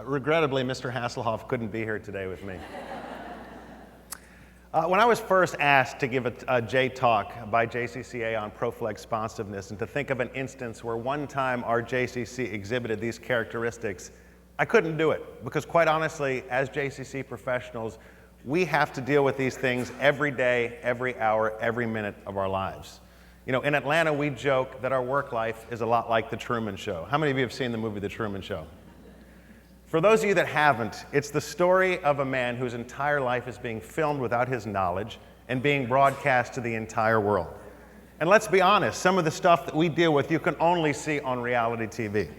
Regrettably, Mr. Hasselhoff couldn't be here today with me. When I was first asked to give a J-Talk by JCCA on ProFlex responsiveness and to think of an instance where one time our JCC exhibited these characteristics, I couldn't do it because quite honestly, as JCC professionals, we have to deal with these things every day, every hour, every minute of our lives. You know, in Atlanta, we joke that our work life is a lot like The Truman Show. How many of you have seen the movie The Truman Show? For those of you that haven't, it's the story of a man whose entire life is being filmed without his knowledge and being broadcast to the entire world. And let's be honest, some of the stuff that we deal with you can only see on reality TV.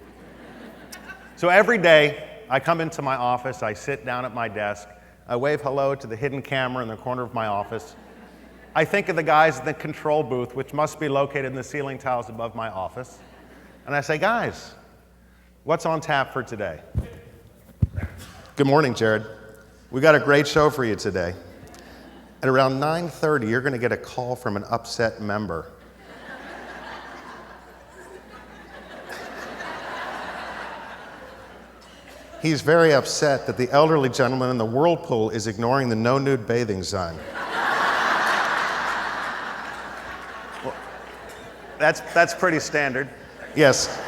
So every day, I come into my office, I sit down at my desk, I wave hello to the hidden camera in the corner of my office. I think of the guys in the control booth, which must be located in the ceiling tiles above my office. And I say, guys, what's on tap for today? Good morning, Jared. We got a great show for you today. At around 9:30, you're going to get a call from an upset member. He's very upset that the elderly gentleman in the whirlpool is ignoring the no nude bathing sign. Well, that's pretty standard. Yes.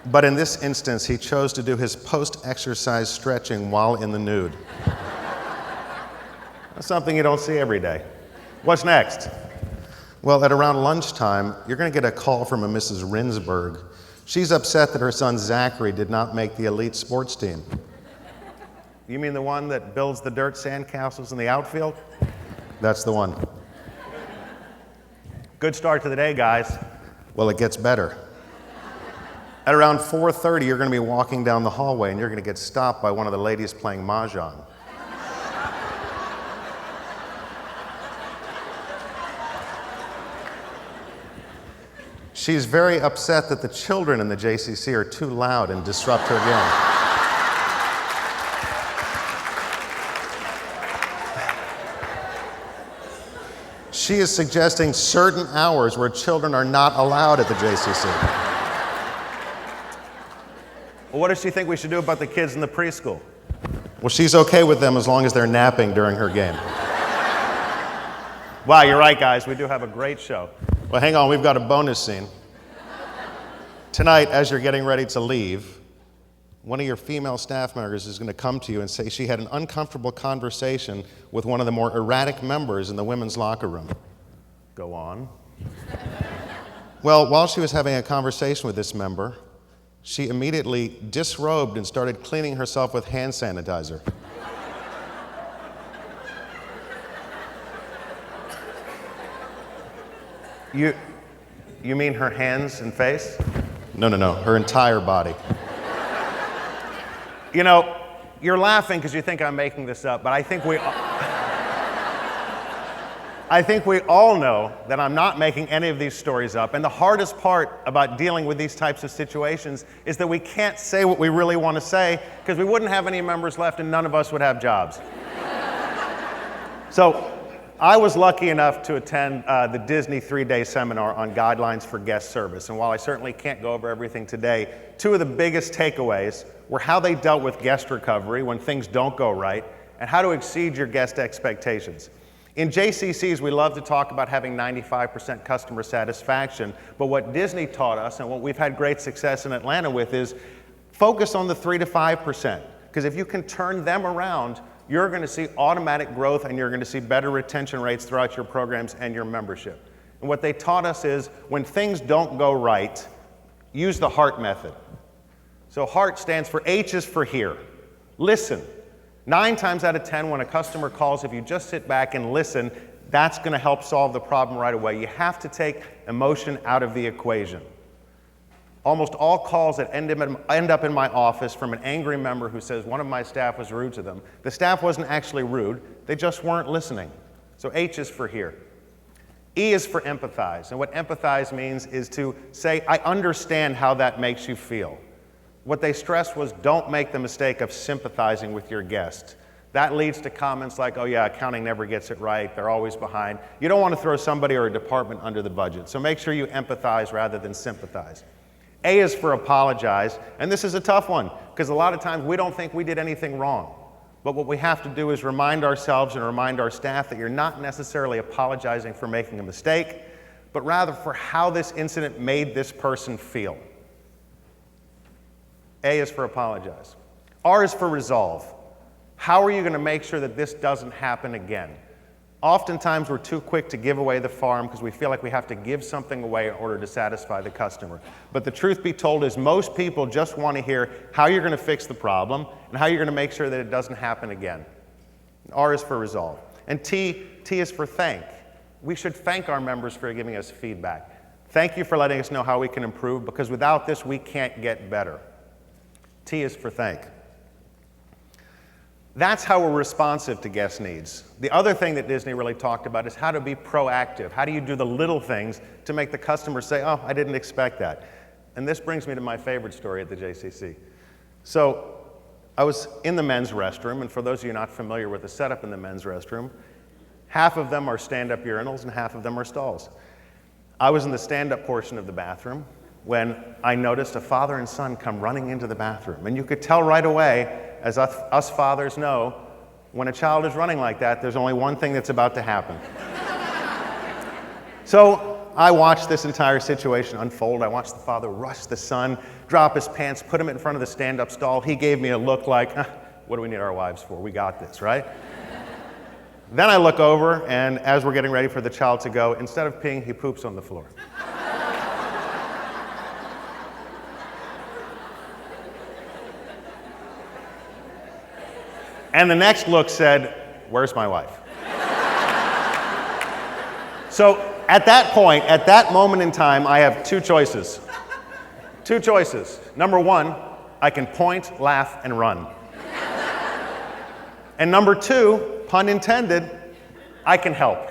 But in this instance, he chose to do his post-exercise stretching while in the nude. That's something you don't see every day. What's next? Well, at around lunchtime, you're going to get a call from a Mrs. Rinsberg. She's upset that her son Zachary did not make the elite sports team. You mean the one that builds the dirt sandcastles in the outfield? That's the one. Good start to the day, guys. Well, it gets better. At around 4:30, you're going to be walking down the hallway and you're going to get stopped by one of the ladies playing mahjong. She's very upset that the children in the JCC are too loud and disrupt her game. She is suggesting certain hours where children are not allowed at the JCC. Well, what does she think we should do about the kids in the preschool? Well, she's okay with them as long as they're napping during her game. Wow, you're right, guys. We do have a great show. Well, hang on. We've got a bonus scene. Tonight, as you're getting ready to leave, one of your female staff members is going to come to you and say she had an uncomfortable conversation with one of the more erratic members in the women's locker room. Go on. Well, while she was having a conversation with this member, she immediately disrobed and started cleaning herself with hand sanitizer. You mean her hands and face? No, her entire body. You know, you're laughing because you think I'm making this up, but I think we all know that I'm not making any of these stories up. And the hardest part about dealing with these types of situations is that we can't say what we really want to say because we wouldn't have any members left and none of us would have jobs. So I was lucky enough to attend the Disney 3-day seminar on guidelines for guest service. And while I certainly can't go over everything today, two of the biggest takeaways were how they dealt with guest recovery when things don't go right and how to exceed your guest expectations. In JCCs, we love to talk about having 95% customer satisfaction, but what Disney taught us and what we've had great success in Atlanta with is focus on the 3 to 5%, because if you can turn them around, you're going to see automatic growth and you're going to see better retention rates throughout your programs and your membership. And what they taught us is when things don't go right, use the HEART method. So HEART stands for H is for here. Listen. 9 times out of 10 when a customer calls, if you just sit back and listen, that's going to help solve the problem right away. You have to take emotion out of the equation. Almost all calls that end up in my office from an angry member who says one of my staff was rude to them. The staff wasn't actually rude, they just weren't listening. So H is for here. E is for empathize, and what empathize means is to say, I understand how that makes you feel. What they stressed was don't make the mistake of sympathizing with your guest. That leads to comments like, oh yeah, accounting never gets it right, they're always behind. You don't want to throw somebody or a department under the budget, so make sure you empathize rather than sympathize. A is for apologize, and this is a tough one because a lot of times we don't think we did anything wrong. But what we have to do is remind ourselves and remind our staff that you're not necessarily apologizing for making a mistake, but rather for how this incident made this person feel. A is for apologize. R is for resolve. How are you going to make sure that this doesn't happen again? Oftentimes we're too quick to give away the farm because we feel like we have to give something away in order to satisfy the customer. But the truth be told is most people just want to hear how you're going to fix the problem and how you're going to make sure that it doesn't happen again. R is for resolve. And T is for thank. We should thank our members for giving us feedback. Thank you for letting us know how we can improve, because without this we can't get better. T is for thank. That's how we're responsive to guest needs. The other thing that Disney really talked about is how to be proactive. How do you do the little things to make the customer say, oh, I didn't expect that? And this brings me to my favorite story at the JCC. So I was in the men's restroom, and for those of you not familiar with the setup in the men's restroom, half of them are stand-up urinals and half of them are stalls. I was in the stand-up portion of the bathroom when I noticed a father and son come running into the bathroom. And you could tell right away, as us fathers know, when a child is running like that, there's only one thing that's about to happen. So I watched this entire situation unfold. I watched the father rush the son, drop his pants, put him in front of the stand-up stall. He gave me a look like, what do we need our wives for? We got this, right? Then I look over, and as we're getting ready for the child to go, instead of peeing, he poops on the floor. And the next look said, where's my wife? So at that point, at that moment in time, I have two choices. Two choices. Number one, I can point, laugh, and run. And number two, pun intended, I can help.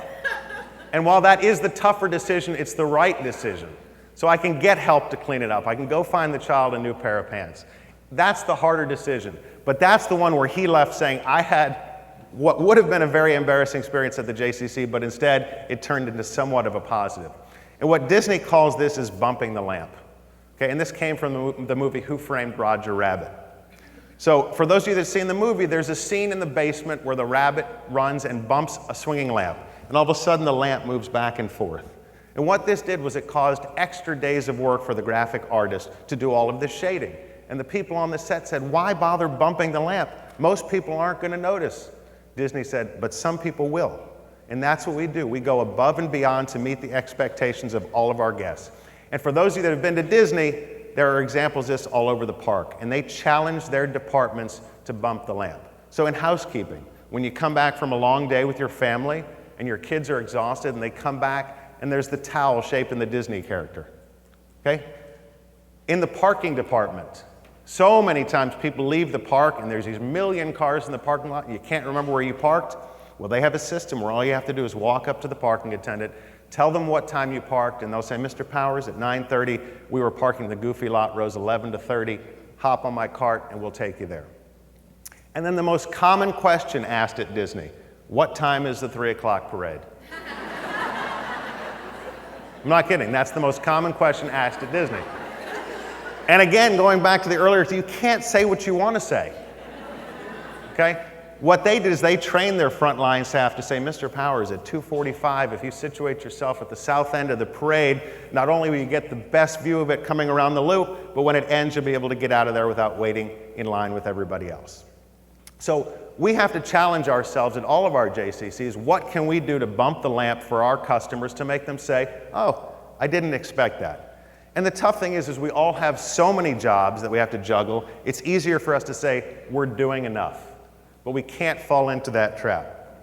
And while that is the tougher decision, it's the right decision. So I can get help to clean it up. I can go find the child a new pair of pants. That's the harder decision. But that's the one where he left saying, I had what would have been a very embarrassing experience at the JCC, but instead it turned into somewhat of a positive. And what Disney calls this is bumping the lamp. Okay, and this came from the movie Who Framed Roger Rabbit. So for those of you that have seen the movie, there's a scene in the basement where the rabbit runs and bumps a swinging lamp. And all of a sudden the lamp moves back and forth. And what this did was it caused extra days of work for the graphic artist to do all of this shading. And the people on the set said, why bother bumping the lamp? Most people aren't going to notice. Disney said, but some people will. And that's what we do. We go above and beyond to meet the expectations of all of our guests. And for those of you that have been to Disney, there are examples of this all over the park. And they challenge their departments to bump the lamp. So in housekeeping, when you come back from a long day with your family and your kids are exhausted and they come back and there's the towel shaped in the Disney character. Okay? In the parking department, so many times people leave the park and there's these million cars in the parking lot and you can't remember where you parked. Well, they have a system where all you have to do is walk up to the parking attendant, tell them what time you parked, and they'll say, Mr. Powers, at 9:30, we were parking the Goofy lot, rows 11 to 30. Hop on my cart and we'll take you there. And then the most common question asked at Disney, what time is the 3 o'clock parade? I'm not kidding, that's the most common question asked at Disney. And again, going back to the earlier, you can't say what you want to say. Okay? What they did is they trained their frontline staff to say, Mr. Powers, at 2:45, if you situate yourself at the south end of the parade, not only will you get the best view of it coming around the loop, but when it ends, you'll be able to get out of there without waiting in line with everybody else. So we have to challenge ourselves at all of our JCCs. What can we do to bump the lamp for our customers to make them say, oh, I didn't expect that? And the tough thing is we all have so many jobs that we have to juggle. It's easier for us to say, we're doing enough. But we can't fall into that trap.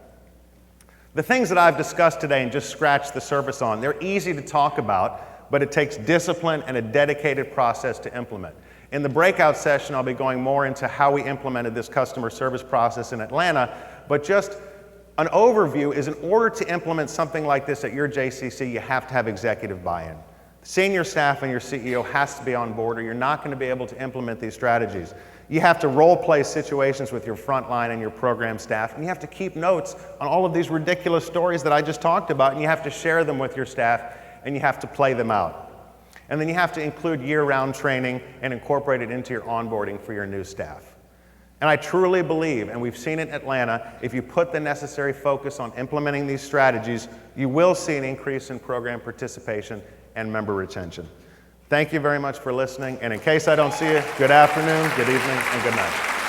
The things that I've discussed today and just scratched the surface on, they're easy to talk about, but it takes discipline and a dedicated process to implement. In the breakout session, I'll be going more into how we implemented this customer service process in Atlanta, but just an overview is in order to implement something like this at your JCC, you have to have executive buy-in. Senior staff and your CEO has to be on board or you're not going to be able to implement these strategies. You have to role-play situations with your frontline and your program staff, and you have to keep notes on all of these ridiculous stories that I just talked about, and you have to share them with your staff, and you have to play them out. And then you have to include year-round training and incorporate it into your onboarding for your new staff. And I truly believe, and we've seen it in Atlanta, if you put the necessary focus on implementing these strategies, you will see an increase in program participation and member retention. Thank you very much for listening, and in case I don't see you, good afternoon, good evening, and good night.